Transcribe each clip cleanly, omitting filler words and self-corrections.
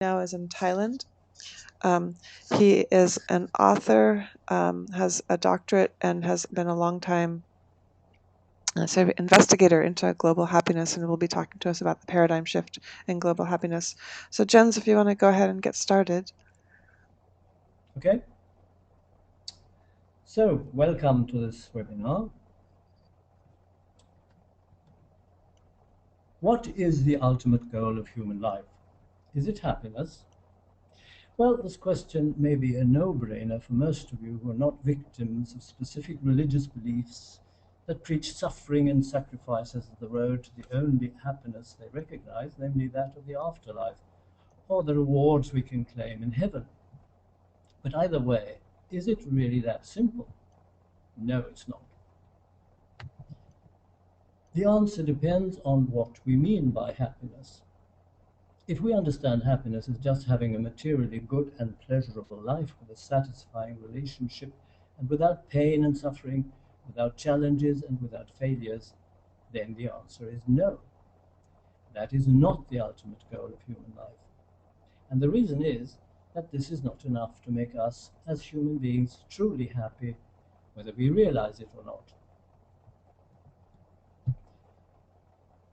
now is in Thailand. He is an author, has a doctorate, and has been a long time sort of investigator into global happiness, and will be talking to us about the paradigm shift in global happiness. So Jens, if you want to go ahead and get started. Okay. So, welcome to this webinar. What is the ultimate goal of human life? Is it happiness? Well, this question may be a no-brainer for most of you who are not victims of specific religious beliefs that preach suffering and sacrifice as the road to the only happiness they recognize, namely that of the afterlife, or the rewards we can claim in heaven. But either way, is it really that simple? No, it's not. The answer depends on what we mean by happiness. If we understand happiness as just having a materially good and pleasurable life with a satisfying relationship and without pain and suffering, without challenges and without failures, then the answer is no. That is not the ultimate goal of human life. And the reason is that this is not enough to make us, as human beings, truly happy, whether we realize it or not.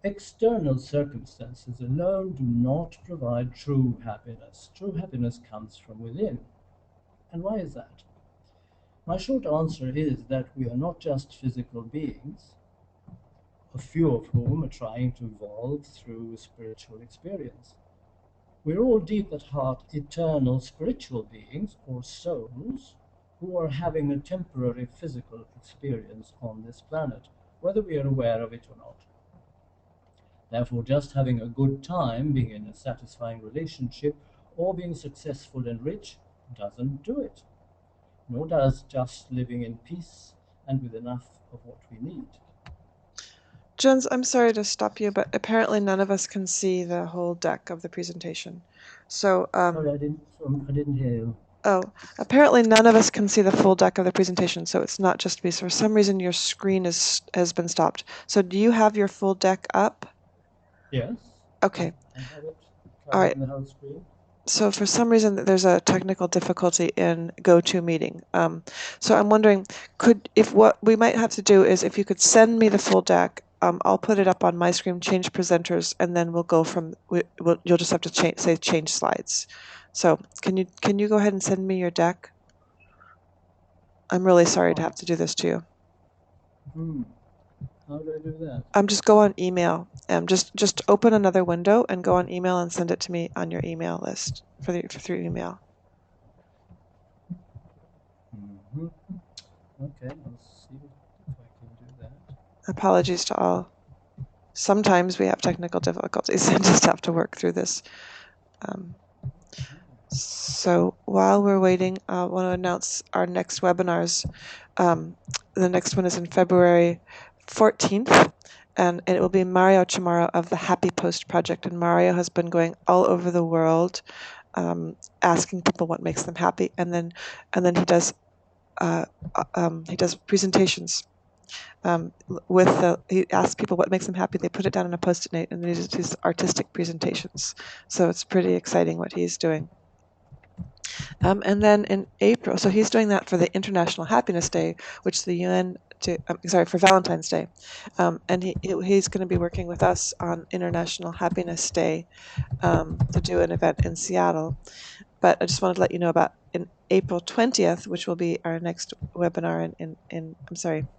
External circumstances alone do not provide true happiness. True happiness comes from within. And why is that? My short answer is that we are not just physical beings, a few of whom are trying to evolve through spiritual experience. We're all deep at heart eternal spiritual beings, or souls, who are having a temporary physical experience on this planet, whether we are aware of it or not. Therefore, just having a good time, being in a satisfying relationship, or being successful and rich doesn't do it. Nor does just living in peace and with enough of what we need. Jens, I'm sorry to stop you, but apparently none of us can see the whole deck of the presentation. So, Sorry, I didn't hear you. Oh, apparently none of us can see the full deck of the presentation, so it's not just me. So for some reason your screen has been stopped. So do you have your full deck up? Yes. Okay. I have it All right. covering the whole screen. So for some reason there's a technical difficulty in GoToMeeting. So I'm wondering, if what we might have to do is if you could send me the full deck, I'll put it up on my screen, change presenters, and then we'll go from. You'll just have to change slides. So can you go ahead and send me your deck? I'm really sorry to have to do this to you. How do I do that? Just go on email. Just open another window and go on email and send it to me on your email list through email. Okay, I'll see if I can do that. Apologies to all. Sometimes we have technical difficulties and just have to work through this. So while we're waiting, I want to announce our next webinars. The next one is in February 14th, and it will be Mario Chamorro of the Happy Post Project. And Mario has been going all over the world, asking people what makes them happy, and then he does presentations. He asks people what makes them happy. They put it down on a post-it note, and he does his artistic presentations. So it's pretty exciting what he's doing. And then in April, so he's doing that for the International Happiness Day, which the UN, for Valentine's Day. And he's going to be working with us on International Happiness Day to do an event in Seattle. But I just wanted to let you know about in April 20th, which will be our next webinar in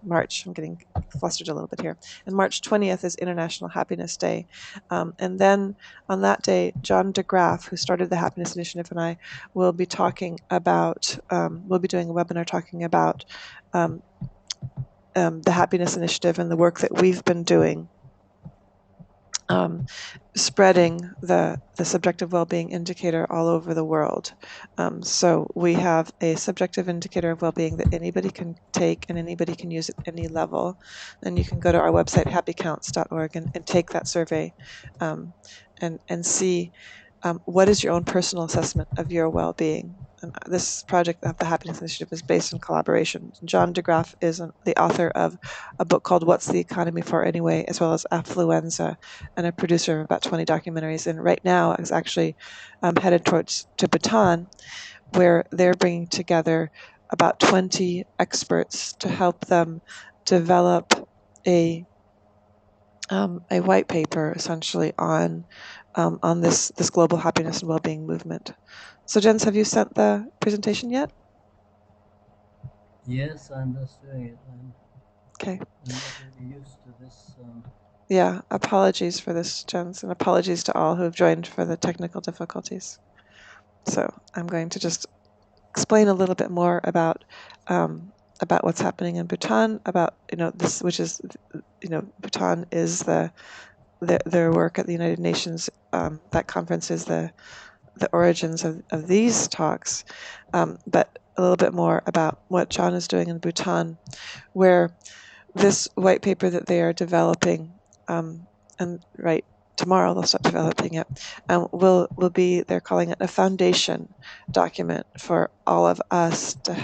March. I'm getting flustered a little bit here. And March 20th is International Happiness Day. And then on that day, John DeGraff, who started the Happiness Initiative, and I will be talking about, we'll be doing a webinar talking about the Happiness Initiative and the work that we've been doing spreading the subjective well-being indicator all over the world. So we have a subjective indicator of well-being that anybody can take and anybody can use at any level. And you can go to our website, happycounts.org, and take that survey and see what is your own personal assessment of your well-being. and this project, the Happiness Initiative, is based in collaboration. John DeGraff is the author of a book called What's the Economy For Anyway, as well as Affluenza, and a producer of about 20 documentaries. And right now is actually headed to Bhutan, where they're bringing together about 20 experts to help them develop a white paper essentially on this global happiness and well-being movement. So Jens, have you sent the presentation yet? Yes, I'm just doing it. Okay. I'm not really used to this. Yeah, apologies for this, Jens, and apologies to all who have joined for the technical difficulties. So I'm going to just explain a little bit more about what's happening in Bhutan, about this, which is Bhutan is their work at the United Nations. That conference is the origins of these talks, but a little bit more about what John is doing in Bhutan, where this white paper that they are developing, and right tomorrow they'll start developing it, will be, they're calling it a foundation document for all of us to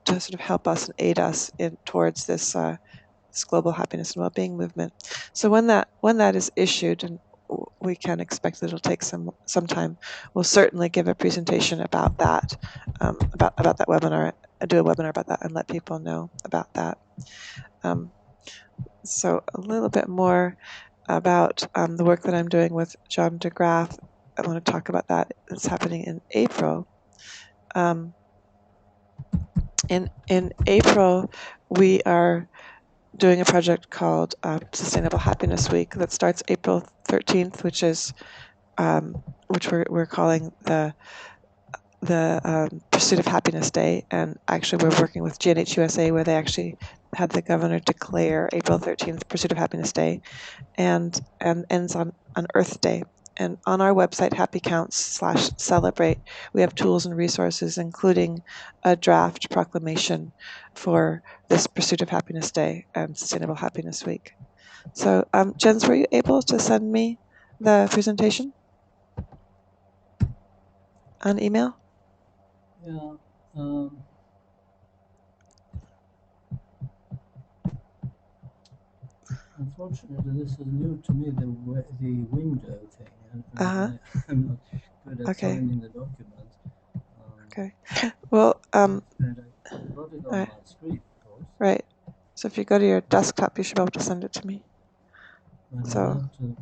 sort of help us and aid us towards this global happiness and well-being movement. So when that is issued, and we can expect that it'll take some time, we'll certainly give a presentation about that, about that webinar, do a webinar about that, and let people know about that. So a little bit more about the work that I'm doing with John DeGraff. I want to talk about that. It's happening in April. In April, we are doing a project called Sustainable Happiness Week that starts April 13th, which we're calling the Pursuit of Happiness Day. And actually, we're working with GNH USA, where they actually had the governor declare April 13th Pursuit of Happiness Day, and ends on Earth Day. And on our website, happycounts/celebrate, we have tools and resources, including a draft proclamation for this Pursuit of Happiness Day and Sustainable Happiness Week. So, Jens, were you able to send me the presentation on email? Yeah. Unfortunately, this is new to me, the window thing, and I'm not good at Okay. finding the document. Okay. Well, and I got it on right. my screen, of course. Right. So if you go to your desktop, you should be able to send it to me. But So I have to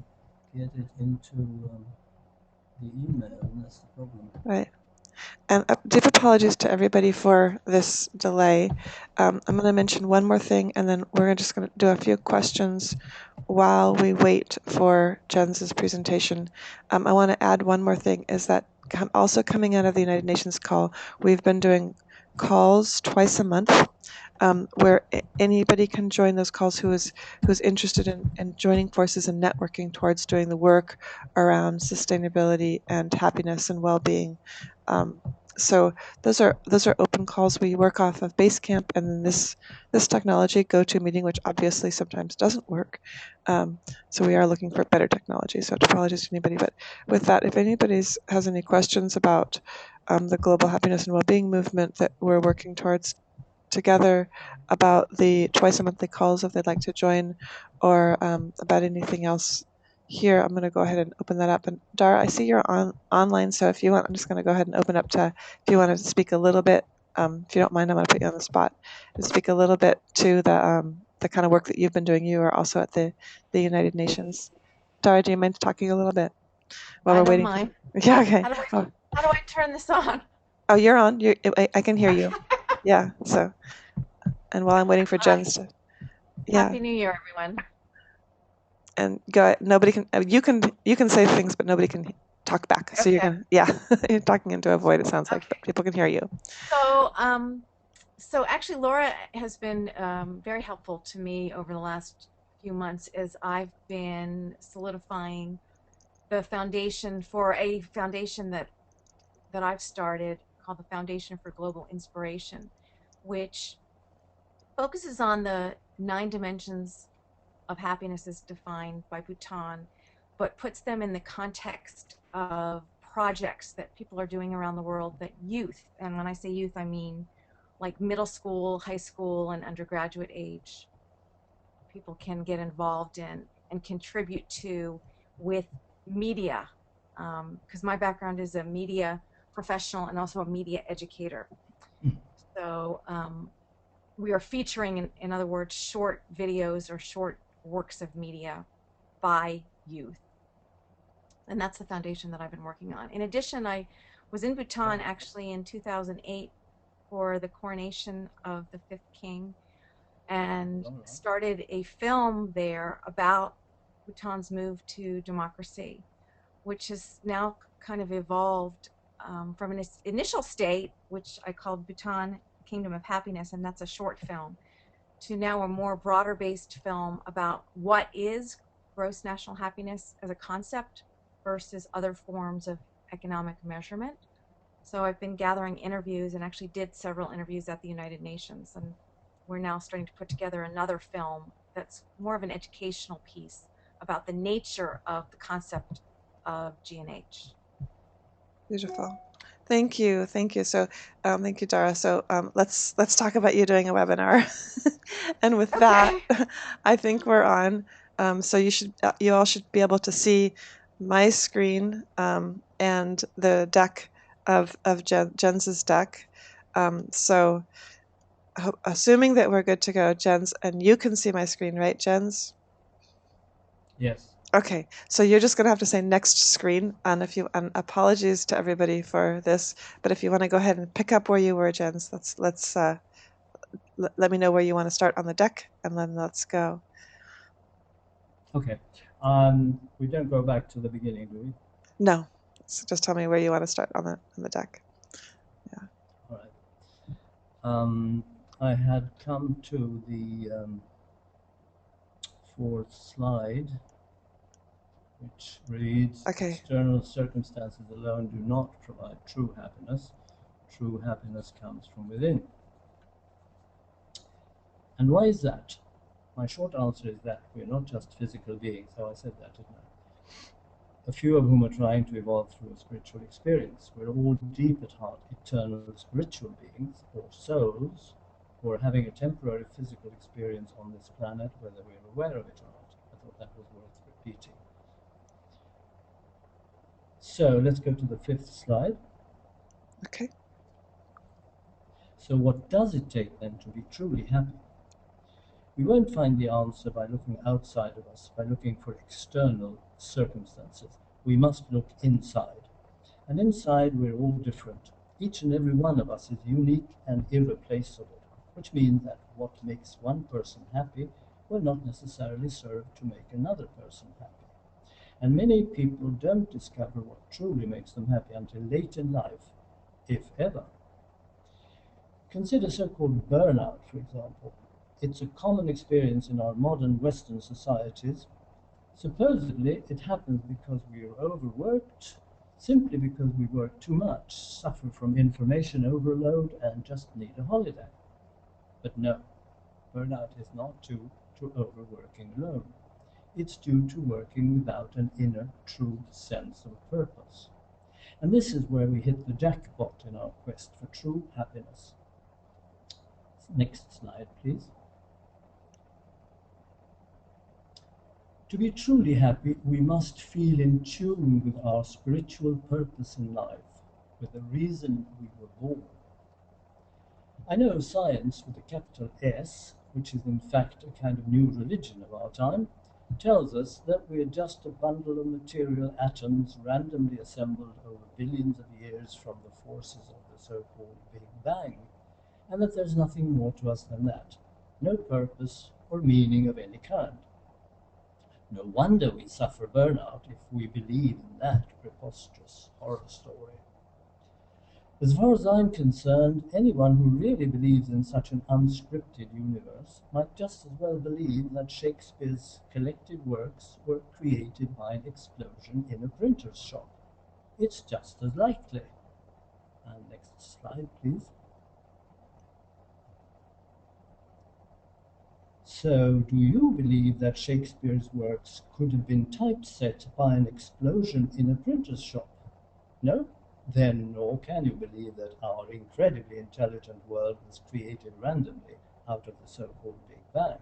get it into the email, and that's the problem. right. And deep apologies to everybody for this delay. I'm going to mention one more thing, and then we're just going to do a few questions while we wait for Jens's presentation. I want to add one more thing, is that also coming out of the United Nations call, we've been doing calls twice a month, where anybody can join those calls who's interested in joining forces and networking towards doing the work around sustainability and happiness and well-being. So those are open calls. We work off of Basecamp and then this technology GoToMeeting, which obviously sometimes doesn't work. So we are looking for better technology. So apologies to anybody, but with that, if anybody has any questions about the global happiness and well-being movement that we're working towards together, about the twice a monthly calls if they'd like to join, or about anything else here, I'm going to go ahead and open that up. And Dara, I see you're online, so if you want, I'm just going to go ahead and open up to, if you want to speak a little bit, if you don't mind, I'm going to put you on the spot and speak a little bit to the kind of work that you've been doing. You are also at the United Nations. Dara, do you mind talking a little bit while I we're don't waiting? mind. Yeah, okay. How do I turn this on? Oh, you're on. I can hear you. Yeah. So, and while I'm waiting for Jen's to, yeah. Happy New Year, everyone. And go ahead. Nobody can. You can say things, but nobody can talk back. So you're gonna, yeah, you're talking into a void. It sounds like, but people can hear you. So actually, Laura has been very helpful to me over the last few months as I've been solidifying the foundation for a foundation that I've started called the Foundation for Global Inspiration, which focuses on the 9 dimensions of happiness as defined by Bhutan, but puts them in the context of projects that people are doing around the world that youth, and when I say youth, I mean like middle school, high school, and undergraduate age people can get involved in and contribute to with media. Because my background is a media professional and also a media educator. So we are featuring, in other words, short videos or short works of media by youth. And that's the foundation that I've been working on. In addition, I was in Bhutan actually in 2008 for the coronation of the fifth king, and started a film there about Bhutan's move to democracy, which has now kind of evolved from an initial state, which I called Bhutan Kingdom of Happiness, and that's a short film, to now a more broader based film about what is gross national happiness as a concept versus other forms of economic measurement. So I've been gathering interviews and actually did several interviews at the United Nations, and we're now starting to put together another film that's more of an educational piece about the nature of the concept of G&H. Beautiful. Thank you. Thank you. So, thank you, Dara. So, let's talk about you doing a webinar. And with that, I think we're on. So you all should be able to see my screen and the deck of Jens's deck. So, assuming that we're good to go, Jens, and you can see my screen, right, Jens? Yes. Okay, so you're just going to have to say next screen, and and apologies to everybody for this, but if you want to go ahead and pick up where you were, Jens, let me know where you want to start on the deck, and then let's go. Okay. We don't go back to the beginning, do we? No, so just tell me where you want to start on the deck. Yeah. All right. I had come to the fourth slide, which reads, Okay. external circumstances alone do not provide true happiness. True happiness comes from within. And why is that? My short answer is that we're not just physical beings. So I said that, didn't I? A few of whom are trying to evolve through a spiritual experience. We're all deep at heart eternal spiritual beings, or souls, who are having a temporary physical experience on this planet, whether we're aware of it or not. I thought that was worth repeating. So let's go to the fifth slide. Okay. So what does it take then to be truly happy? We won't find the answer by looking outside of us, by looking for external circumstances. We must look inside. And inside we're all different. Each and every one of us is unique and irreplaceable, which means that what makes one person happy will not necessarily serve to make another person happy. And many people don't discover what truly makes them happy until late in life, if ever. Consider so-called burnout, for example. It's a common experience in our modern Western societies. Supposedly, it happens because we are overworked, simply because we work too much, suffer from information overload, and just need a holiday. But no, burnout is not due to overworking alone. It's due to working without an inner, true sense of purpose. And this is where we hit the jackpot in our quest for true happiness. Next slide, please. To be truly happy, we must feel in tune with our spiritual purpose in life, with the reason we were born. I know science with a capital S, which is in fact a kind of new religion of our time, tells us that we are just a bundle of material atoms randomly assembled over billions of years from the forces of the so-called Big Bang, and that there's nothing more to us than that, no purpose or meaning of any kind. No wonder we suffer burnout if we believe in that preposterous horror story. As far as I'm concerned, anyone who really believes in such an unscripted universe might just as well believe that Shakespeare's collected works were created by an explosion in a printer's shop. It's just as likely. And next slide, please. So, do you believe that Shakespeare's works could have been typeset by an explosion in a printer's shop? No? Then nor can you believe that our incredibly intelligent world was created randomly out of the so-called Big Bang.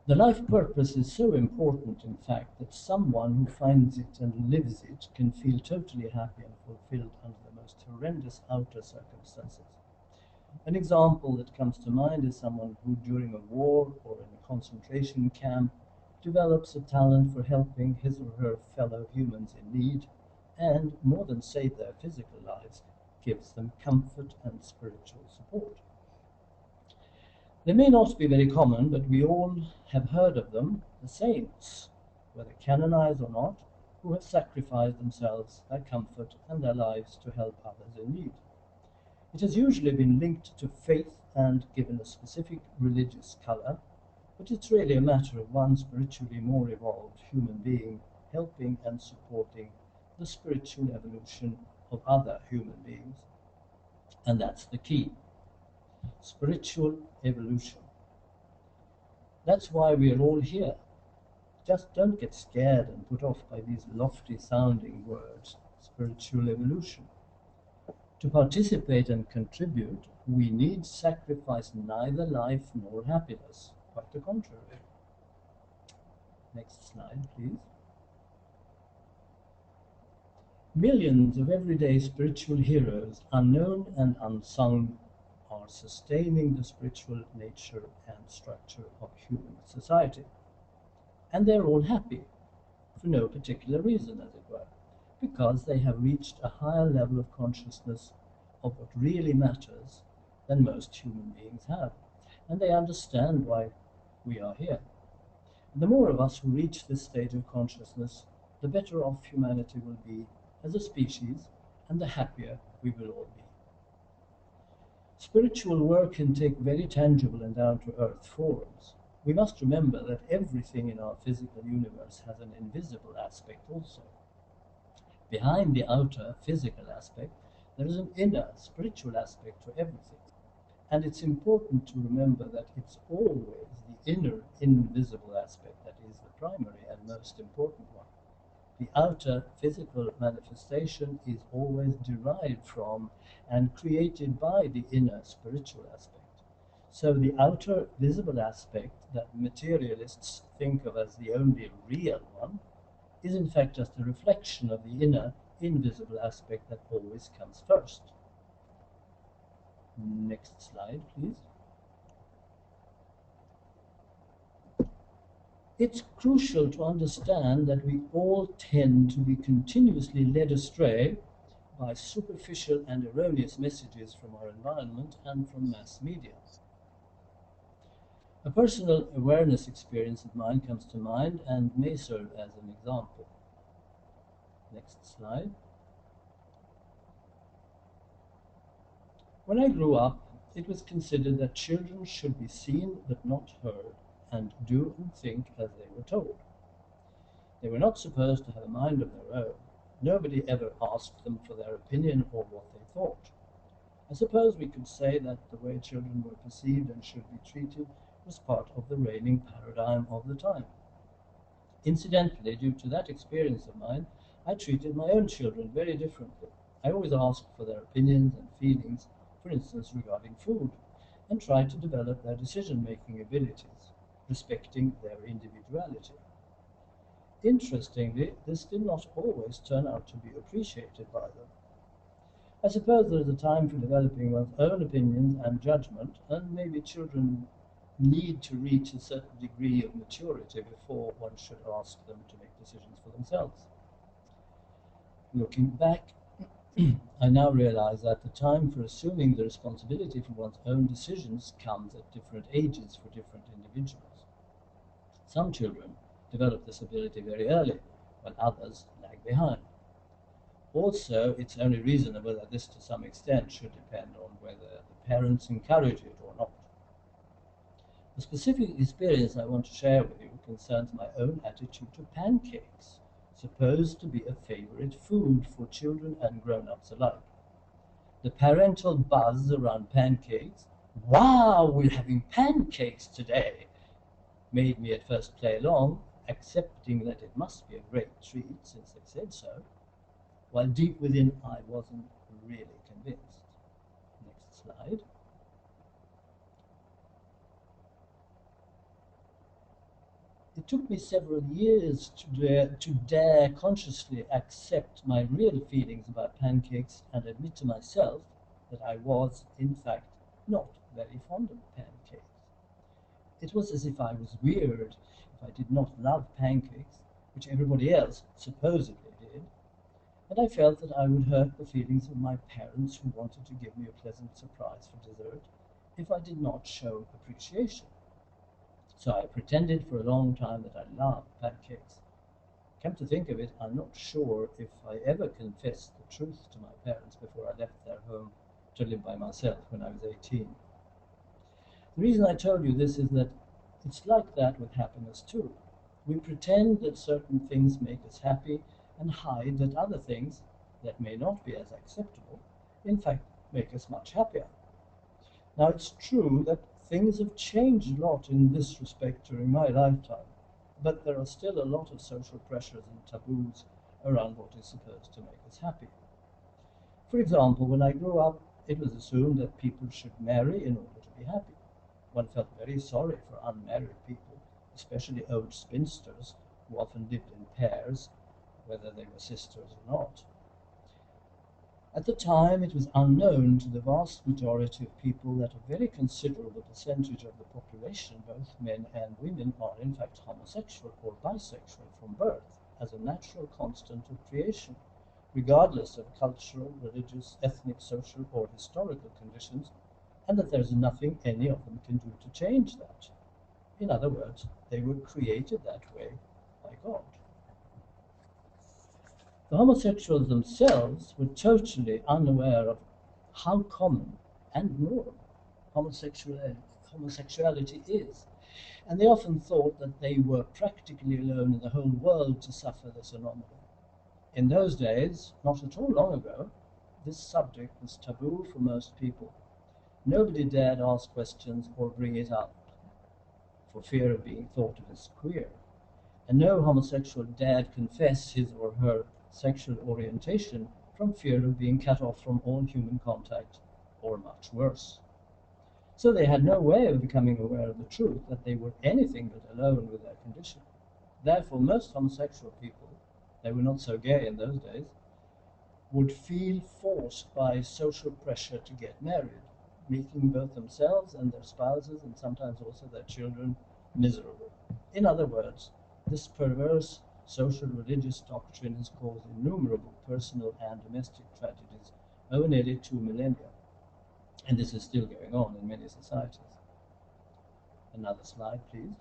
The life purpose is so important, in fact, that someone who finds it and lives it can feel totally happy and fulfilled under the most horrendous outer circumstances. An example that comes to mind is someone who, during a war or in a concentration camp, develops a talent for helping his or her fellow humans in need, and, more than save their physical lives, gives them comfort and spiritual support. They may not be very common, but we all have heard of them, the saints, whether canonized or not, who have sacrificed themselves, their comfort, and their lives to help others in need. It has usually been linked to faith and given a specific religious color, but it's really a matter of one spiritually more evolved human being helping and supporting the spiritual evolution of other human beings. And that's the key. Spiritual evolution. That's why we are all here. Just don't get scared and put off by these lofty sounding words, spiritual evolution. To participate and contribute, we need sacrifice neither life nor happiness, quite the contrary. Next slide, please. Millions of everyday spiritual heroes, unknown and unsung, are sustaining the spiritual nature and structure of human society. And they're all happy, for no particular reason, as it were, because they have reached a higher level of consciousness of what really matters than most human beings have, and they understand why we are here. The more of us who reach this state of consciousness, the better off humanity will be as a species, and the happier we will all be. Spiritual work can take very tangible and down-to-earth forms. We must remember that everything in our physical universe has an invisible aspect also. Behind the outer physical aspect, there is an inner spiritual aspect to everything. And it's important to remember that it's always the inner invisible aspect that is the primary and most important one. The outer physical manifestation is always derived from and created by the inner spiritual aspect. So the outer visible aspect that materialists think of as the only real one is in fact just a reflection of the inner invisible aspect that always comes first. Next slide, please. It's crucial to understand that we all tend to be continuously led astray by superficial and erroneous messages from our environment and from mass media. A personal awareness experience of mine comes to mind and may serve as an example. Next slide. When I grew up, it was considered that children should be seen but not heard, and do and think as they were told. They were not supposed to have a mind of their own. Nobody ever asked them for their opinion or what they thought. I suppose we could say that the way children were perceived and should be treated was part of the reigning paradigm of the time. Incidentally, due to that experience of mine, I treated my own children very differently. I always asked for their opinions and feelings, for instance regarding food, and tried to develop their decision-making abilities, respecting their individuality. Interestingly, this did not always turn out to be appreciated by them. I suppose there is a time for developing one's own opinions and judgment, and maybe children need to reach a certain degree of maturity before one should ask them to make decisions for themselves. Looking back, I now realize that the time for assuming the responsibility for one's own decisions comes at different ages for different individuals. Some children develop this ability very early, while others lag behind. Also, it's only reasonable that this to some extent should depend on whether the parents encourage it or not. The specific experience I want to share with you concerns my own attitude to pancakes, supposed to be a favorite food for children and grown-ups alike. The parental buzz around pancakes, "Wow, we're having pancakes today," made me at first play along, accepting that it must be a great treat since they said so. while deep within I wasn't really convinced. Next slide. It took me several years to dare consciously accept my real feelings about pancakes and admit to myself that I was, in fact, not very fond of pancakes. It was as if I was weird if I did not love pancakes, which everybody else supposedly did, and I felt that I would hurt the feelings of my parents who wanted to give me a pleasant surprise for dessert if I did not show appreciation. So I pretended for a long time that I loved pancakes. Come to think of it, I'm not sure if I ever confessed the truth to my parents before I left their home to live by myself when I was 18. The reason I told you this is that it's like that with happiness too. We pretend that certain things make us happy and hide that other things that may not be as acceptable, in fact, make us much happier. Now, it's true that things have changed a lot in this respect during my lifetime, but there are still a lot of social pressures and taboos around what is supposed to make us happy. For example, when I grew up, it was assumed that people should marry in order to be happy. One felt very sorry for unmarried people, especially old spinsters who often lived in pairs, whether they were sisters or not. At the time, it was unknown to the vast majority of people that a very considerable percentage of the population, both men and women, are in fact homosexual or bisexual from birth as a natural constant of creation, regardless of cultural, religious, ethnic, social, or historical conditions, and that there's nothing any of them can do to change that. In other words, they were created that way by God. The homosexuals themselves were totally unaware of how common and normal homosexuality is, and they often thought that they were practically alone in the whole world to suffer this anomaly. In those days, not at all long ago, this subject was taboo for most people. Nobody dared ask questions or bring it up for fear of being thought of as queer, and no homosexual dared confess his or her sexual orientation from fear of being cut off from all human contact, or much worse. So they had no way of becoming aware of the truth that they were anything but alone with their condition. Therefore, most homosexual people, they were not so gay in those days, would feel forced by social pressure to get married, making both themselves and their spouses, and sometimes also their children, miserable. In other words, this perverse social religious doctrine has caused innumerable personal and domestic tragedies over nearly 2 millennia. And this is still going on in many societies. Another slide, please.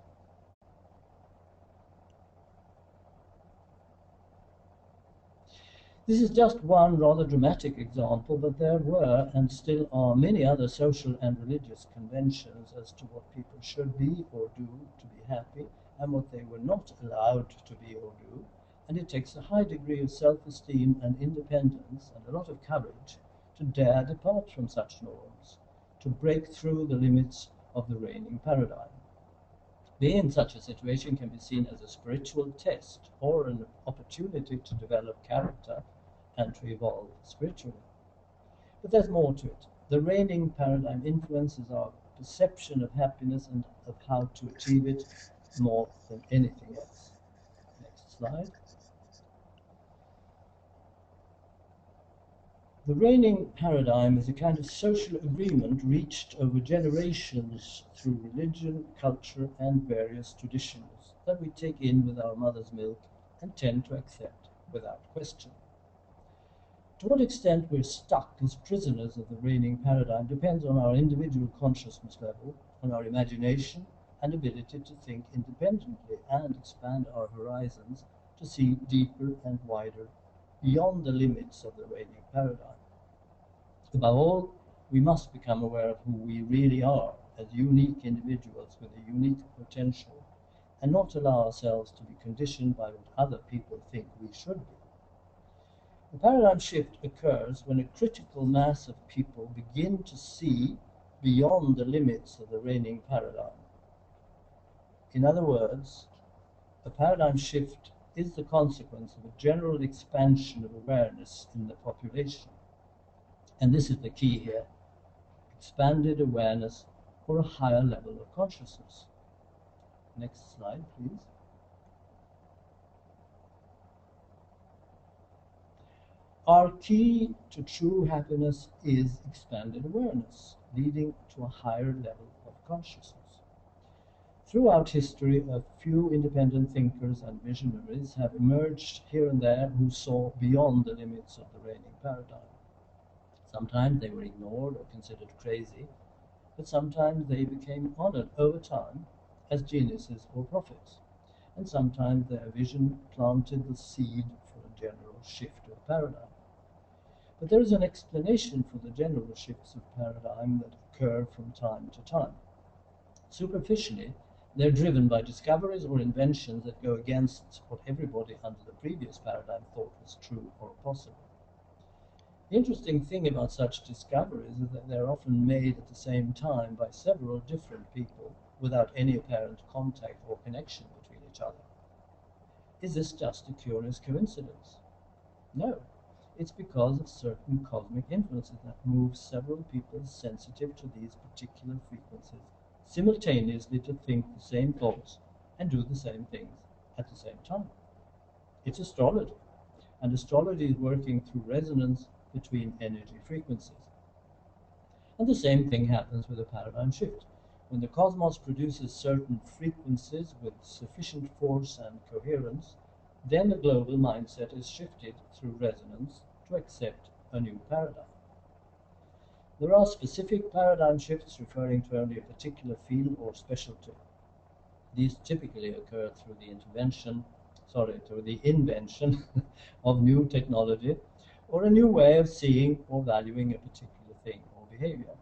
This is just one rather dramatic example, but there were and still are many other social and religious conventions as to what people should be or do to be happy, and what they were not allowed to be or do, and it takes a high degree of self-esteem and independence and a lot of courage to dare depart from such norms, to break through the limits of the reigning paradigm. Being in such a situation can be seen as a spiritual test or an opportunity to develop character and to evolve spiritually. But there's more to it. The reigning paradigm influences our perception of happiness and of how to achieve it more than anything else. Next slide. The reigning paradigm is a kind of social agreement reached over generations through religion, culture, and various traditions that we take in with our mother's milk and tend to accept without question. To what extent we're stuck as prisoners of the reigning paradigm depends on our individual consciousness level, on our imagination and ability to think independently and expand our horizons to see deeper and wider beyond the limits of the reigning paradigm. Above all, we must become aware of who we really are as unique individuals with a unique potential, and not allow ourselves to be conditioned by what other people think we should be. The paradigm shift occurs when a critical mass of people begin to see beyond the limits of the reigning paradigm. In other words, a paradigm shift is the consequence of a general expansion of awareness in the population. And this is the key here: expanded awareness for a higher level of consciousness. Next slide, please. Our key to true happiness is expanded awareness, leading to a higher level of consciousness. Throughout history, a few independent thinkers and visionaries have emerged here and there who saw beyond the limits of the reigning paradigm. Sometimes they were ignored or considered crazy, but sometimes they became honored over time as geniuses or prophets, and sometimes their vision planted the seed for a general shift of paradigm. But there is an explanation for the general shifts of paradigm that occur from time to time. Superficially, they're driven by discoveries or inventions that go against what everybody under the previous paradigm thought was true or possible. The interesting thing about such discoveries is that they're often made at the same time by several different people without any apparent contact or connection between each other. Is this just a curious coincidence? No. It's because of certain cosmic influences that move several people sensitive to these particular frequencies simultaneously to think the same thoughts and do the same things at the same time. It's astrology, and astrology is working through resonance between energy frequencies. And the same thing happens with a paradigm shift. When the cosmos produces certain frequencies with sufficient force and coherence, then a global mindset is shifted through resonance to accept a new paradigm. There are specific paradigm shifts referring to only a particular field or specialty. These typically occur through the invention of new technology or a new way of seeing or valuing a particular thing or behavior.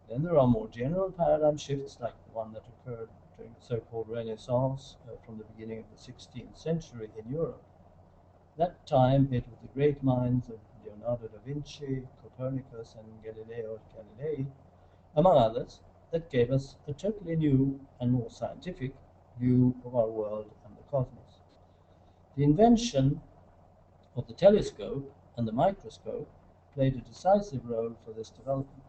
Then there are more general paradigm shifts, like the one that occurred during the so-called Renaissance from the beginning of the 16th century in Europe. That time it was the great minds of Leonardo da Vinci, Copernicus, and Galileo Galilei, among others, that gave us a totally new and more scientific view of our world and the cosmos. The invention of the telescope and the microscope played a decisive role for this development.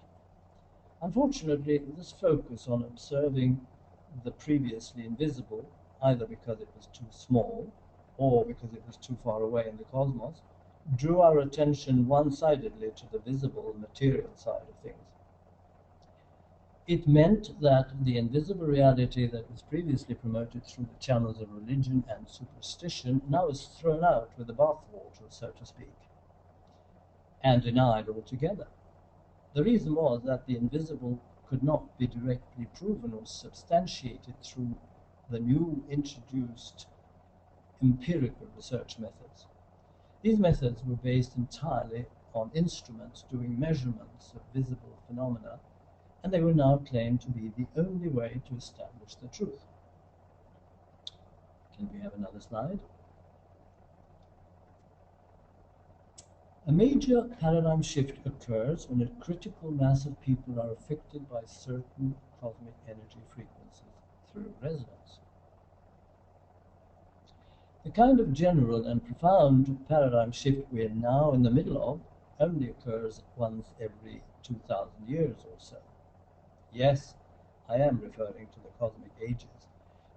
Unfortunately, this focus on observing the previously invisible, either because it was too small or because it was too far away in the cosmos, drew our attention one-sidedly to the visible material side of things. It meant that the invisible reality that was previously promoted through the channels of religion and superstition now is thrown out with the bathwater, so to speak, and denied altogether. The reason was that the invisible could not be directly proven or substantiated through the new introduced empirical research methods. These methods were based entirely on instruments doing measurements of visible phenomena, and they were now claimed to be the only way to establish the truth. Can we have another slide? A major paradigm shift occurs when a critical mass of people are affected by certain cosmic energy frequencies through resonance. The kind of general and profound paradigm shift we are now in the middle of only occurs once every 2,000 years or so. Yes, I am referring to the cosmic ages,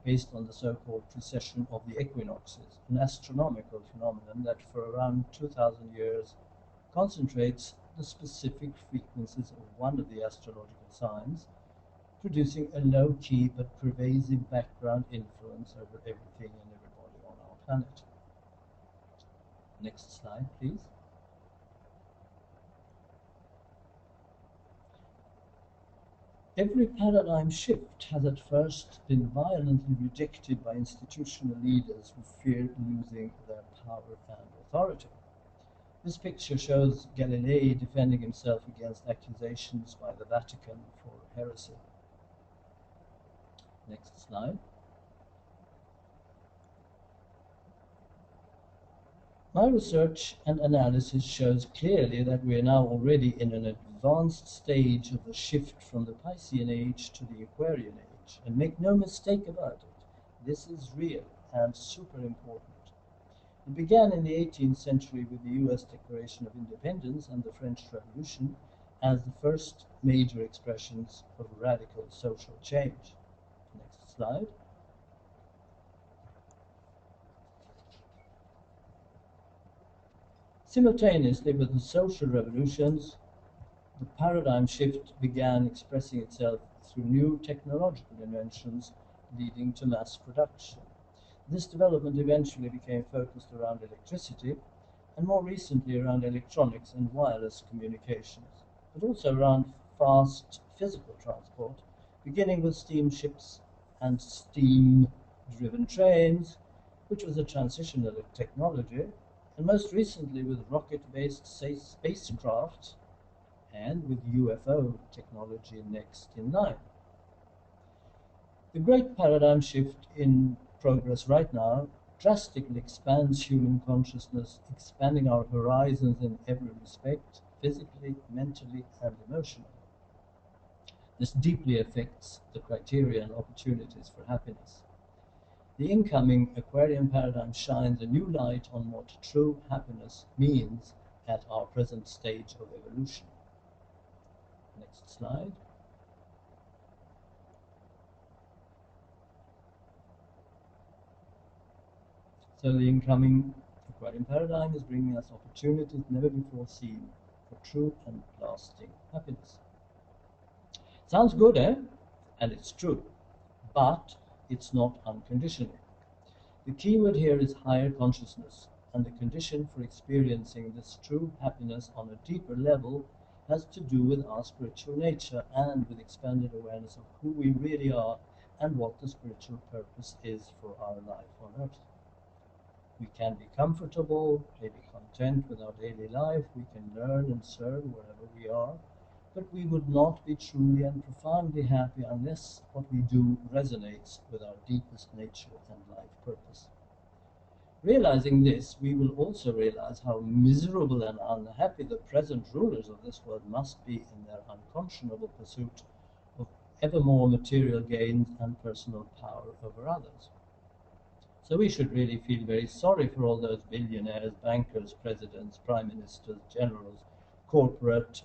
based on the so-called precession of the equinoxes, an astronomical phenomenon that for around 2,000 years concentrates the specific frequencies of one of the astrological signs, producing a low-key but pervasive background influence over everything and everybody on our planet. Next slide, please. Every paradigm shift has at first been violently rejected by institutional leaders who feared losing their power and authority. This picture shows Galilei defending himself against accusations by the Vatican for heresy. Next slide. My research and analysis shows clearly that we are now already in an advanced stage of the shift from the Piscean age to the Aquarian age. And make no mistake about it, this is real and super important. It began in the 18th century with the US Declaration of Independence and the French Revolution as the first major expressions of radical social change. Next slide. Simultaneously with the social revolutions, the paradigm shift began expressing itself through new technological inventions leading to mass production. This development eventually became focused around electricity and more recently around electronics and wireless communications, but also around fast physical transport, beginning with steamships and steam-driven trains, which was a transitional technology, and most recently with rocket-based spacecraft and with UFO technology next in line. The great paradigm shift in progress right now drastically expands human consciousness, expanding our horizons in every respect, physically, mentally, and emotionally. This deeply affects the criteria and opportunities for happiness. The incoming Aquarian Paradigm shines a new light on what true happiness means at our present stage of evolution. Next slide. So the incoming Aquarian Paradigm is bringing us opportunities never before seen for true and lasting happiness. Sounds good, eh? And it's true, but it's not unconditional. The key word here is higher consciousness, and the condition for experiencing this true happiness on a deeper level has to do with our spiritual nature and with expanded awareness of who we really are and what the spiritual purpose is for our life on earth. We can be comfortable, maybe content with our daily life, we can learn and serve wherever we are, but we would not be truly and profoundly happy unless what we do resonates with our deepest nature and life purpose. Realizing this, we will also realize how miserable and unhappy the present rulers of this world must be in their unconscionable pursuit of ever more material gains and personal power over others. So we should really feel very sorry for all those billionaires, bankers, presidents, prime ministers, generals, corporate,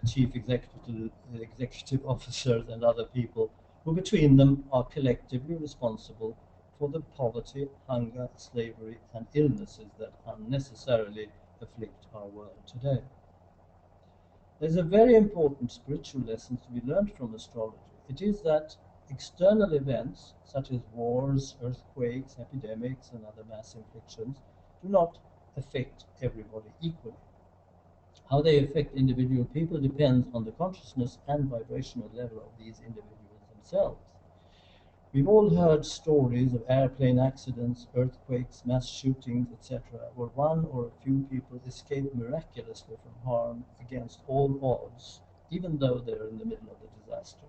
chief executive officers and other people who between them are collectively responsible for the poverty, hunger, slavery and illnesses that unnecessarily afflict our world today. There's a very important spiritual lesson to be learned from astrology. It is that external events such as wars, earthquakes, epidemics and other mass inflictions do not affect everybody equally. How they affect individual people depends on the consciousness and vibrational level of these individuals themselves. We've all heard stories of airplane accidents, earthquakes, mass shootings, etc., where one or a few people escape miraculously from harm against all odds, even though they're in the middle of the disaster.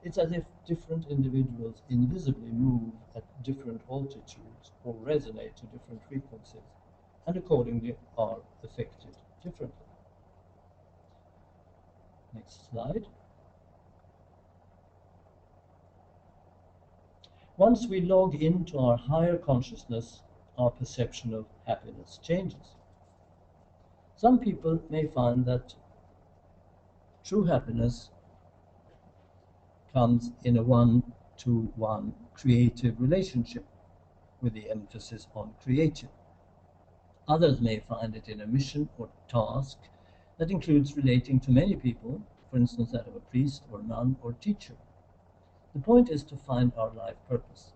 It's as if different individuals invisibly move at different altitudes or resonate to different frequencies, and accordingly are affected differently. Next slide. Once we log into our higher consciousness, our perception of happiness changes. Some people may find that true happiness comes in a one-to-one creative relationship, with the emphasis on creative. Others may find it in a mission or task that includes relating to many people, for instance that of a priest or nun or teacher. The point is to find our life purpose.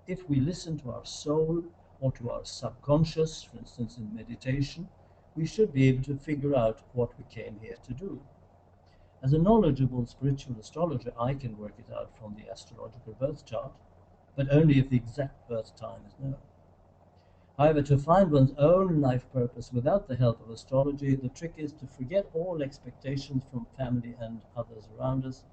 If we listen to our soul or to our subconscious, for instance in meditation, we should be able to figure out what we came here to do. As a knowledgeable spiritual astrologer, I can work it out from the astrological birth chart, but only if the exact birth time is known. However, to find one's own life purpose without the help of astrology, the trick is to forget all expectations from family and others around us,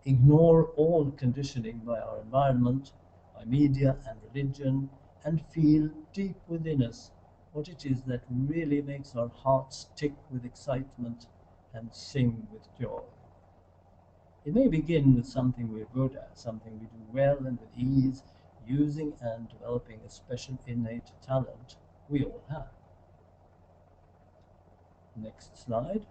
ignore all conditioning by our environment, by media and religion, and feel deep within us what it is that really makes our hearts tick with excitement and sing with joy. It may begin with something we're good at, something we do well and with ease, using and developing a special innate talent we all have. Next slide.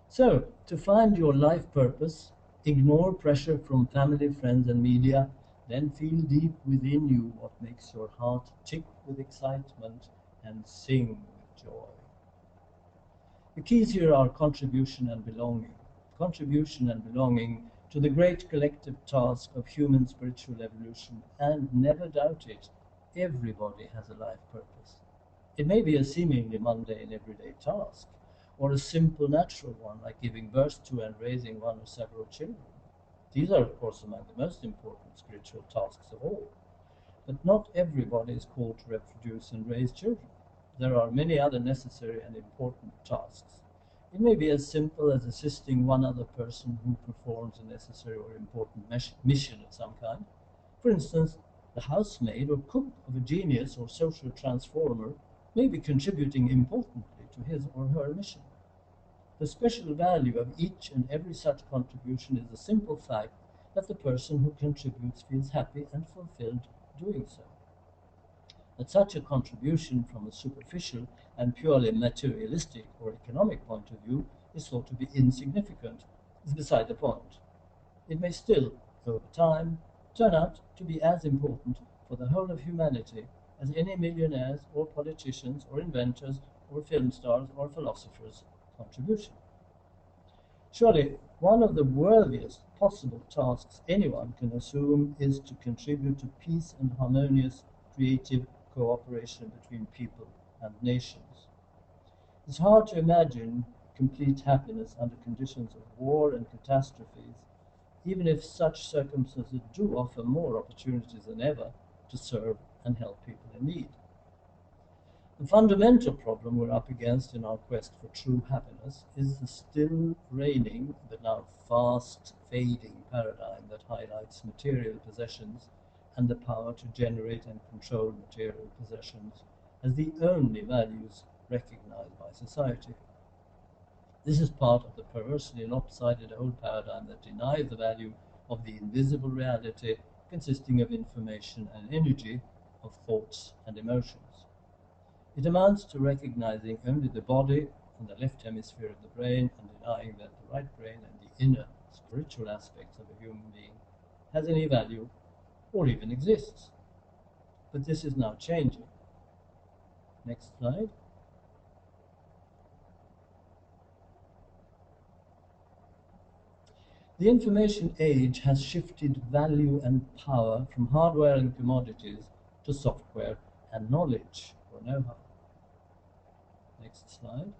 So, to find your life purpose, ignore pressure from family, friends, and media, then feel deep within you what makes your heart tick with excitement and sing with joy. The keys here are contribution and belonging. Contribution and belonging to the great collective task of human spiritual evolution, and never doubt it, everybody has a life purpose. It may be a seemingly mundane everyday task, or a simple natural one like giving birth to and raising one or several children. These are, of course, among the most important spiritual tasks of all. But not everybody is called to reproduce and raise children. There are many other necessary and important tasks. It may be as simple as assisting one other person who performs a necessary or important mission of some kind. For instance, the housemaid or cook of a genius or social transformer may be contributing importantly to his or her mission. The special value of each and every such contribution is the simple fact that the person who contributes feels happy and fulfilled doing so. That such a contribution from a superficial and purely materialistic or economic point of view is thought to be insignificant is beside the point. It may still, over time, turn out to be as important for the whole of humanity as any millionaires or politicians or inventors or film stars or philosophers' contribution. Surely, one of the worthiest possible tasks anyone can assume is to contribute to peace and harmonious creative cooperation between people and nations. It's hard to imagine complete happiness under conditions of war and catastrophes, even if such circumstances do offer more opportunities than ever to serve and help people in need. The fundamental problem we're up against in our quest for true happiness is the still reigning, but now fast fading paradigm that highlights material possessions and the power to generate and control material possessions as the only values recognized by society. This is part of the perversely lopsided old paradigm that denies the value of the invisible reality consisting of information and energy, of thoughts and emotions. It amounts to recognizing only the body and the left hemisphere of the brain and denying that the right brain and the inner spiritual aspects of a human being has any value or even exists. But this is now changing. Next slide. The information age has shifted value and power from hardware and commodities to software and knowledge or know-how. Next slide.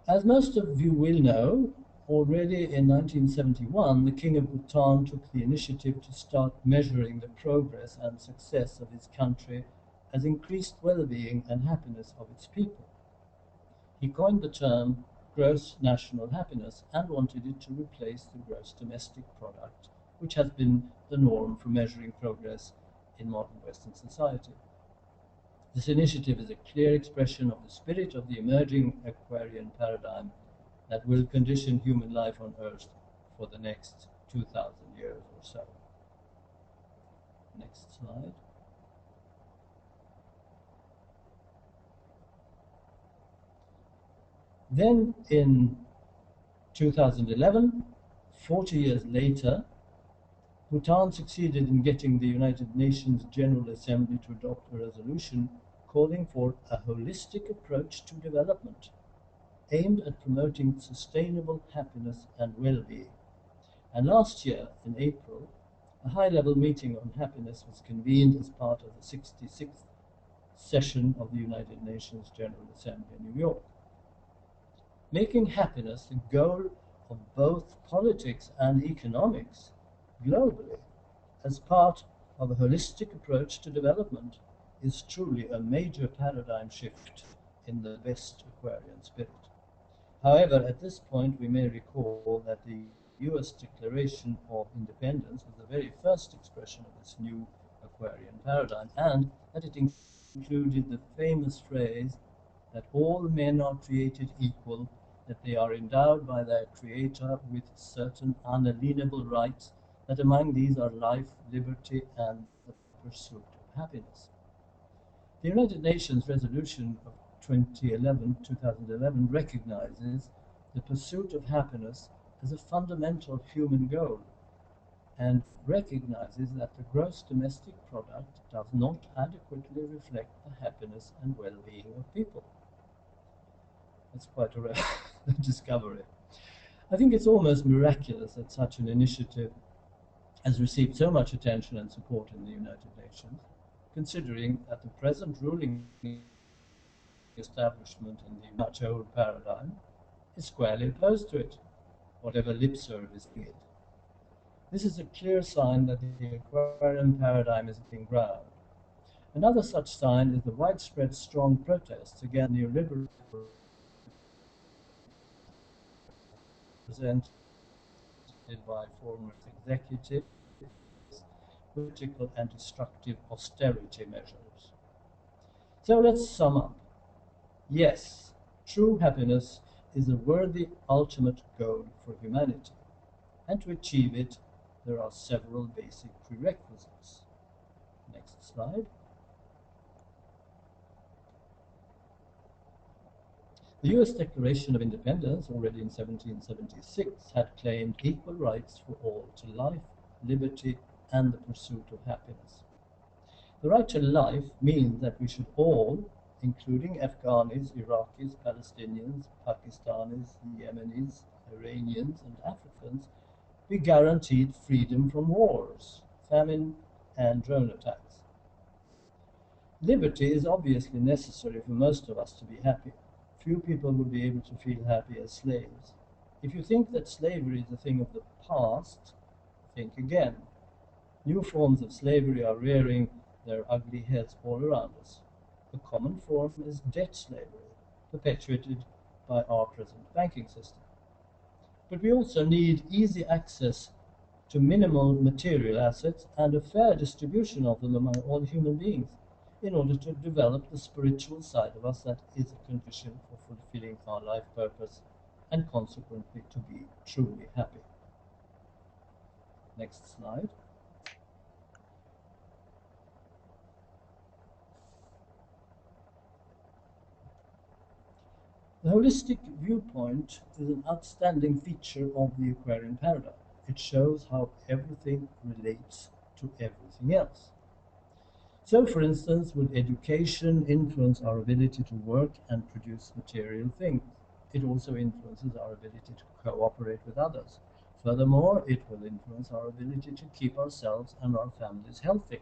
As most of you will know, already in 1971, the King of Bhutan took the initiative to start measuring the progress and success of his country as increased well-being and happiness of its people. He coined the term gross national happiness and wanted it to replace the gross domestic product, which has been the norm for measuring progress in modern Western society. This initiative is a clear expression of the spirit of the emerging Aquarian paradigm that will condition human life on Earth for the next 2,000 years or so. Next slide. Then in 2011, 40 years later, Bhutan succeeded in getting the United Nations General Assembly to adopt a resolution calling for a holistic approach to development aimed at promoting sustainable happiness and well-being. And last year, in April, a high-level meeting on happiness was convened as part of the 66th session of the United Nations General Assembly in New York. Making happiness the goal of both politics and economics globally as part of a holistic approach to development is truly a major paradigm shift in the best Aquarian spirit. However, at this point we may recall that the US Declaration of Independence was the very first expression of this new Aquarian paradigm, and that it included the famous phrase that all men are created equal that they are endowed by their Creator with certain unalienable rights, that among these are life, liberty, and the pursuit of happiness. The United Nations Resolution of 2011 recognizes the pursuit of happiness as a fundamental human goal and recognizes that the gross domestic product does not adequately reflect the happiness and well-being of people. That's quite a rare discovery. I think it's almost miraculous that such an initiative has received so much attention and support in the United Nations, considering that the present ruling establishment in the much old paradigm is squarely opposed to it, whatever lip service they give. This is a clear sign that the Aquarian paradigm is gaining ground. Another such sign is the widespread strong protests against neoliberal presented by former executives, political and destructive austerity measures. So let's sum up. Yes, true happiness is a worthy ultimate goal for humanity, and to achieve it, there are several basic prerequisites. Next slide. The US Declaration of Independence, already in 1776, had claimed equal rights for all to life, liberty, and the pursuit of happiness. The right to life means that we should all, including Afghanis, Iraqis, Palestinians, Pakistanis, Yemenis, Iranians, and Africans, be guaranteed freedom from wars, famine, and drone attacks. Liberty is obviously necessary for most of us to be happy. Few people will be able to feel happy as slaves. If you think that slavery is a thing of the past, think again. New forms of slavery are rearing their ugly heads all around us. A common form is debt slavery, perpetuated by our present banking system. But we also need easy access to minimal material assets and a fair distribution of them among all human beings in order to develop the spiritual side of us that is a condition for fulfilling our life purpose and consequently to be truly happy. Next slide. The holistic viewpoint is an outstanding feature of the Aquarian paradigm. It shows how everything relates to everything else. So, for instance, will education influence our ability to work and produce material things? It also influences our ability to cooperate with others. Furthermore, it will influence our ability to keep ourselves and our families healthy.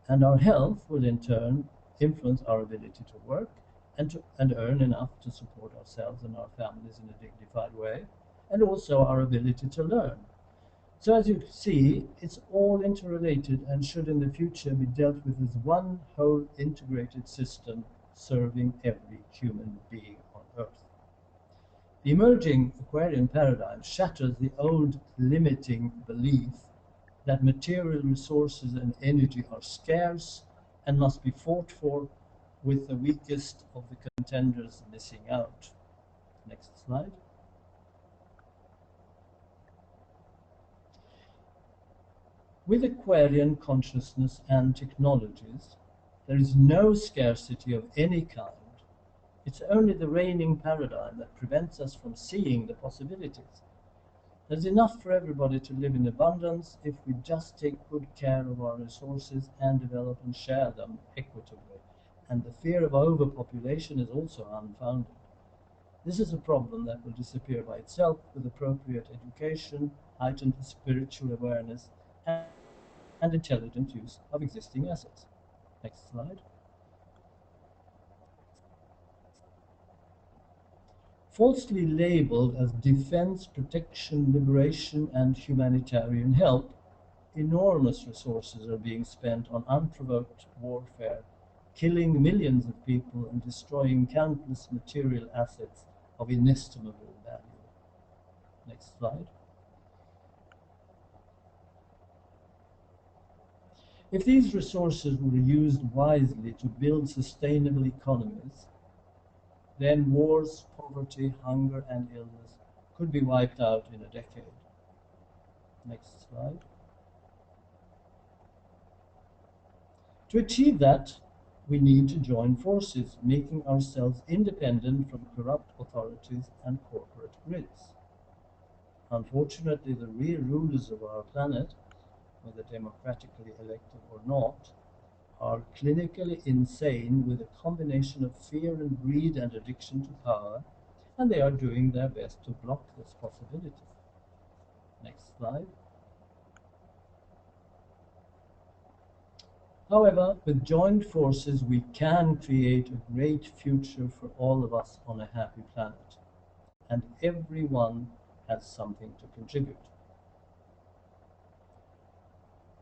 And our health will in turn influence our ability to work and earn enough to support ourselves and our families in a dignified way, and also our ability to learn. So as you see, it's all interrelated and should in the future be dealt with as one whole integrated system serving every human being on Earth. The emerging Aquarian paradigm shatters the old limiting belief that material resources and energy are scarce and must be fought for, with the weakest of the contenders missing out. Next slide. With Aquarian consciousness and technologies, there is no scarcity of any kind. It's only the reigning paradigm that prevents us from seeing the possibilities. There's enough for everybody to live in abundance if we just take good care of our resources and develop and share them equitably. And the fear of overpopulation is also unfounded. This is a problem that will disappear by itself with appropriate education, heightened spiritual awareness, and intelligent use of existing assets. Next slide. Falsely labeled as defense, protection, liberation, and humanitarian help, enormous resources are being spent on unprovoked warfare, killing millions of people and destroying countless material assets of inestimable value. Next slide. If these resources were used wisely to build sustainable economies, then wars, poverty, hunger, and illness could be wiped out in a decade. Next slide. To achieve that, we need to join forces, making ourselves independent from corrupt authorities and corporate grids. Unfortunately, the real rulers of our planet, whether democratically elected or not, are clinically insane with a combination of fear and greed and addiction to power, and they are doing their best to block this possibility. Next slide. However, with joined forces, we can create a great future for all of us on a happy planet, and everyone has something to contribute.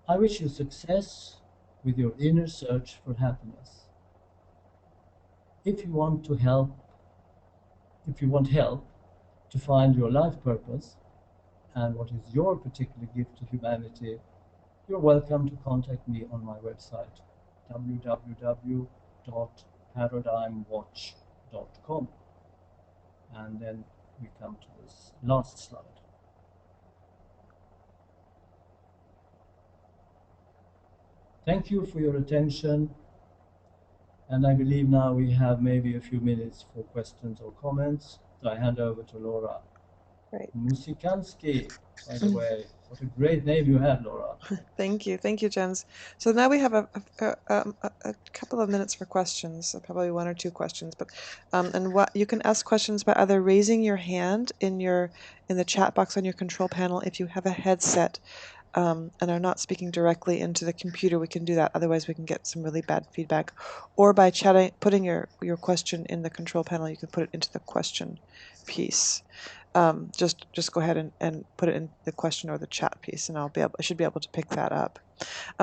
I wish you success with your inner search for happiness. If you want help to find your life purpose and what is your particular gift to humanity, you're welcome to contact me on my website, www.paradigmwatch.com. And then we come to this last slide. Thank you for your attention. And I believe now we have maybe a few minutes for questions or comments. So I hand over to Laura. Great. Musikanski, by the way. What a great name you had, Laura. Thank you, Jens. So now we have a couple of minutes for questions, so probably one or two questions. But and what you can ask questions by either raising your hand in the chat box on your control panel if you have a headset. And are not speaking directly into the computer, we can do that. Otherwise, we can get some really bad feedback. Or by putting your question in the control panel, you can put it into the question piece. Just go ahead and put it in the question or the chat piece, and I should be able to pick that up.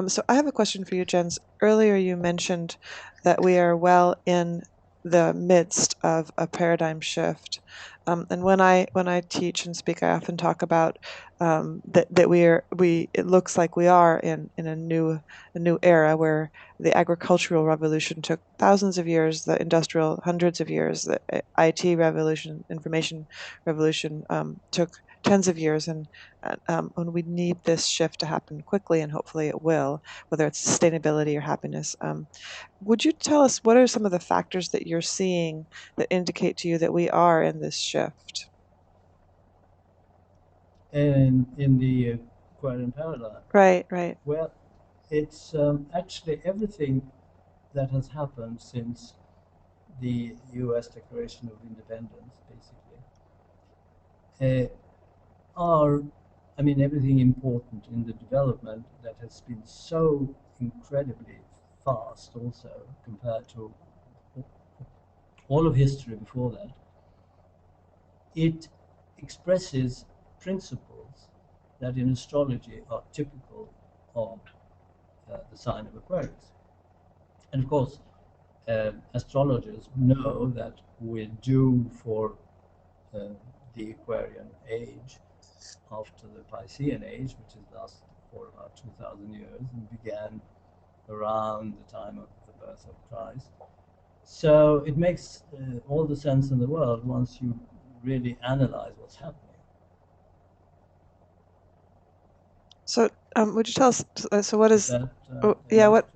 So I have a question for you, Jens. Earlier, you mentioned that we are well in the midst of a paradigm shift. And when I teach and speak, I often talk about that it looks like we are in a new era where the agricultural revolution took thousands of years, the industrial hundreds of years, the IT revolution, information revolution took tens of years, and when we need this shift to happen quickly, and hopefully it will, whether it's sustainability or happiness. Would you tell us what are some of the factors that you're seeing that indicate to you that we are in this shift? And in the Aquarian Paradigm. Right. Well, it's actually everything that has happened since the U.S. Declaration of Independence, basically, everything important in the development that has been so incredibly fast also compared to all of history before that. It expresses principles that in astrology are typical of the sign of Aquarius. And of course, astrologers know that we're due for the Aquarian age after the Piscean age, which has lasted for about 2,000 years and began around the time of the birth of Christ. So it makes all the sense in the world once you really analyze what's happening. So, would you tell us? So, what is? That,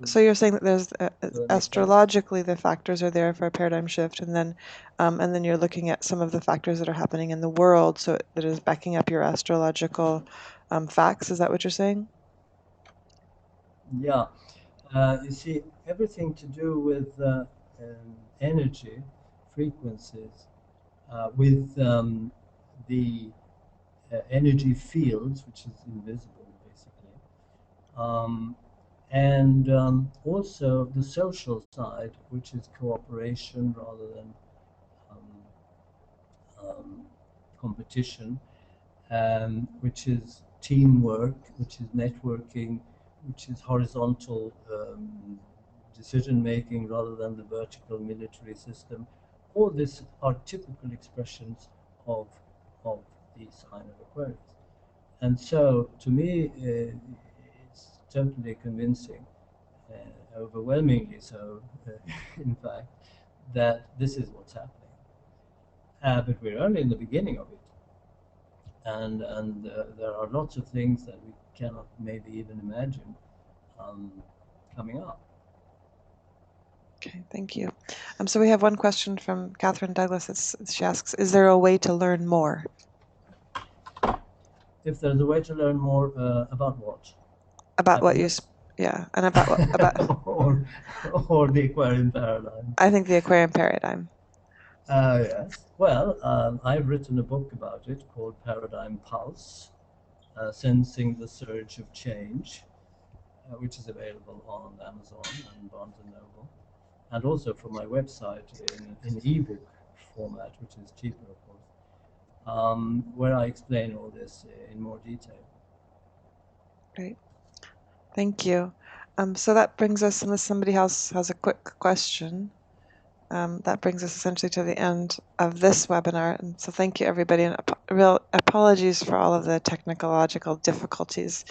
So you're saying that there's astrologically the factors are there for a paradigm shift, and then you're looking at some of the factors that are happening in the world, so that is backing up your astrological facts. Is that what you're saying? Yeah. You see, everything to do with energy, frequencies, with the energy fields, which is invisible, basically, and also the social side, which is cooperation rather than competition, which is teamwork, which is networking, which is horizontal decision making rather than the vertical military system. All these are typical expressions of the sign of Aquarius. And so, to me, it's totally convincing, overwhelmingly so, in fact, that this is what's happening. but we're only in the beginning of it. And there are lots of things that we cannot maybe even imagine coming up. Okay, thank you. So we have one question from Catherine Douglas. She asks, is there a way to learn more? If there's a way to learn more about what? About what you, Happiness? yeah, and about what, about, or the Aquarian Paradigm. I think the Aquarian Paradigm. Yes. Well, I've written a book about it called Paradigm Pulse, Sensing the Surge of Change, which is available on Amazon and Barnes & Noble, and also from my website in ebook format, which is cheaper, of course, where I explain all this in more detail. Great. Thank you. So that brings us, unless somebody else has a quick question, that brings us essentially to the end of this webinar. And so thank you, everybody, and real apologies for all of the technological difficulties.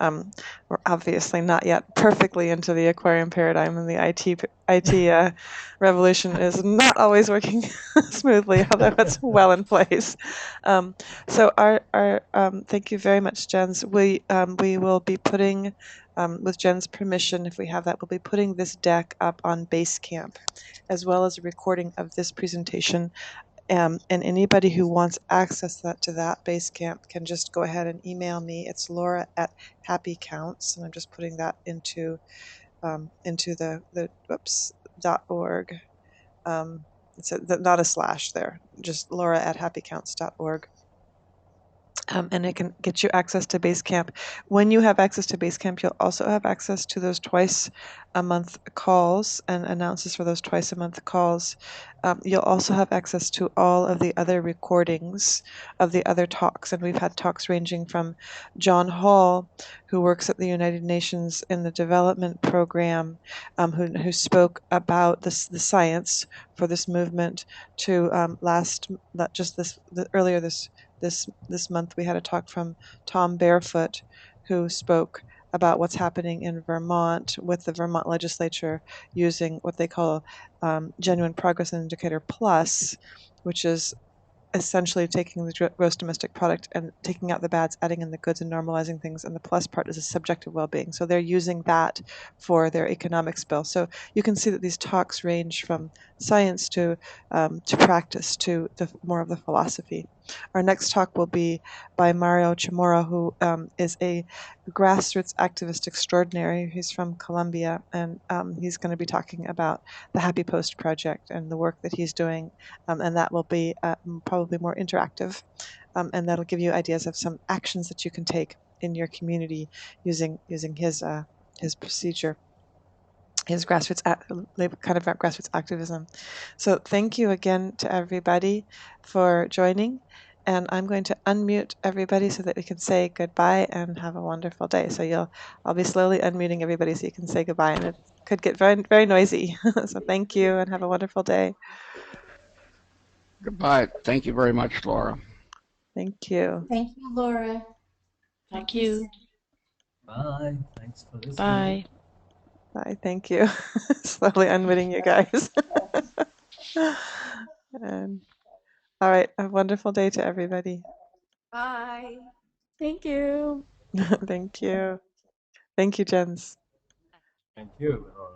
We're obviously not yet perfectly into the Aquarian Paradigm, and the IT revolution is not always working smoothly, although it's well in place. So thank you very much, Jens. We will be putting, with Jen's permission, if we have that, we'll be putting this deck up on Basecamp, as well as a recording of this presentation. And anybody who wants access to that Basecamp can just go ahead and email me. It's Laura at Happy Counts, and I'm just putting that into the .org. It's not a slash there, just Laura at happycounts.org. And it can get you access to Basecamp. When you have access to Basecamp, you'll also have access to those twice a month calls and announces for those twice a month calls. You'll also have access to all of the other recordings of the other talks. And we've had talks ranging from John Hall, who works at the United Nations in the development program, who spoke about the science for this movement, to earlier this month we had a talk from Tom Barefoot, who spoke about what's happening in Vermont with the Vermont legislature using what they call Genuine Progress Indicator Plus, which is essentially taking the gross domestic product and taking out the bads, adding in the goods, and normalizing things. And the plus part is a subjective well-being. So they're using that for their economics bill. So you can see that these talks range from science to practice to more of the philosophy. Our next talk will be by Mario Chamorro, who is a grassroots activist extraordinary. He's from Colombia, and he's going to be talking about the Happy Post Project and the work that he's doing, and that will be probably more interactive, and that'll give you ideas of some actions that you can take in your community using his procedure, his grassroots kind of grassroots activism. So thank you again to everybody for joining, and I'm going to unmute everybody so that we can say goodbye and have a wonderful day. So I'll be slowly unmuting everybody so you can say goodbye, and it could get very, very noisy. So thank you and have a wonderful day. Goodbye. Thank you very much, Laura. Thank you. Thank you, Laura. Thank you. Bye. Thanks for listening. Bye. Bye. Thank you. Slowly unmuting you guys. And all right. A wonderful day to everybody. Bye. Thank you. Thank you. Thank you, Jens. Thank you, Laura.